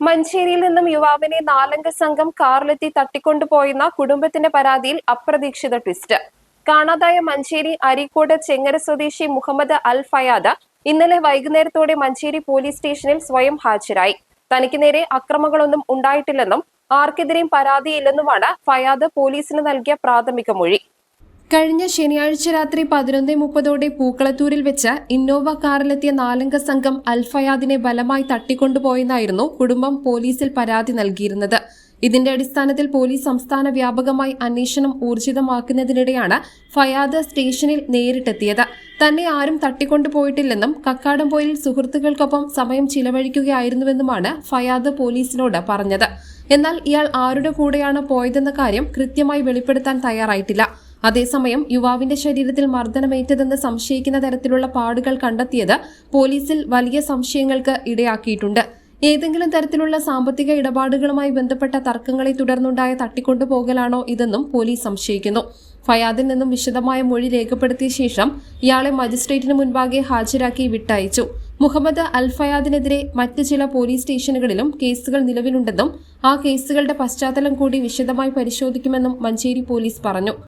മഞ്ചേരിയിൽ നിന്നും യുവാവിനെ 4 അംഗ സംഘം കാറിലെത്തി തട്ടിക്കൊണ്ടുപോയെന്ന കുടുംബത്തിന്റെ പരാതിയിൽ അപ്രതീക്ഷിത ട്വിസ്റ്റ്. കാണാതായ മഞ്ചേരി അരീക്കോട് ചെങ്ങര സ്വദേശി മുഹമ്മദ് അൽ ഫയാദ് ഇന്നലെ വൈകുന്നേരത്തോടെ മഞ്ചേരി പോലീസ് സ്റ്റേഷനിൽ സ്വയം ഹാജരായി. തനിക്ക് നേരെ അക്രമങ്ങളൊന്നും ഉണ്ടായിട്ടില്ലെന്നും ആർക്കെതിരെയും പരാതിയില്ലെന്നുമാണ് ഫയാദ് പോലീസിന് നൽകിയ പ്രാഥമിക മൊഴി. കഴിഞ്ഞ ശനിയാഴ്ച രാത്രി 11:30 പൂക്കളത്തൂരിൽ വെച്ച് ഇന്നോവ കാറിലെത്തിയ 4 അംഗ സംഘം അൽ ഫയാദിനെ ബലമായി തട്ടിക്കൊണ്ടുപോയെന്നായിരുന്നു കുടുംബം പോലീസിൽ പരാതി നൽകിയിരുന്നത്. ഇതിന്റെ അടിസ്ഥാനത്തിൽ പോലീസ് സംസ്ഥാന വ്യാപകമായി അന്വേഷണം ഊർജിതമാക്കുന്നതിനിടെയാണ് ഫയാദ് സ്റ്റേഷനിൽ നേരിട്ടെത്തിയത്. തന്നെ ആരും തട്ടിക്കൊണ്ടുപോയിട്ടില്ലെന്നും കക്കാടംപൊയിൽ സുഹൃത്തുക്കൾക്കൊപ്പം സമയം ചിലവഴിക്കുകയായിരുന്നുവെന്നുമാണ് ഫയാദ് പോലീസിനോട് പറഞ്ഞത്. എന്നാൽ ഇയാൾ ആരുടെ കൂടെയാണ് പോയതെന്ന കാര്യം കൃത്യമായി വെളിപ്പെടുത്താൻ തയ്യാറായിട്ടില്ല. അതേസമയം യുവാവിന്റെ ശരീരത്തിൽ മർദ്ദനമേറ്റതെന്ന് സംശയിക്കുന്ന തരത്തിലുള്ള പാടുകൾ കണ്ടെത്തിയത് പോലീസിൽ വലിയ സംശയങ്ങൾക്ക് ഇടയാക്കിയിട്ടുണ്ട്. ഏതെങ്കിലും തരത്തിലുള്ള സാമ്പത്തിക ഇടപാടുകളുമായി ബന്ധപ്പെട്ട തർക്കങ്ങളെ തുടർന്നുണ്ടായ തട്ടിക്കൊണ്ടുപോകലാണോ ഇതെന്നും പോലീസ് സംശയിക്കുന്നു. ഫയാദിൽ നിന്നും വിശദമായ മൊഴി രേഖപ്പെടുത്തിയ ശേഷം ഇയാളെ മജിസ്ട്രേറ്റിന് മുൻപാകെ ഹാജരാക്കി വിട്ടയച്ചു. മുഹമ്മദ് അൽ ഫയാദിനെതിരെ മറ്റ് ചില പോലീസ് സ്റ്റേഷനുകളിലും കേസുകൾ നിലവിലുണ്ടെന്നും ആ കേസുകളുടെ പശ്ചാത്തലം കൂടി വിശദമായി പരിശോധിക്കുമെന്നും മഞ്ചേരി പോലീസ് പറഞ്ഞു.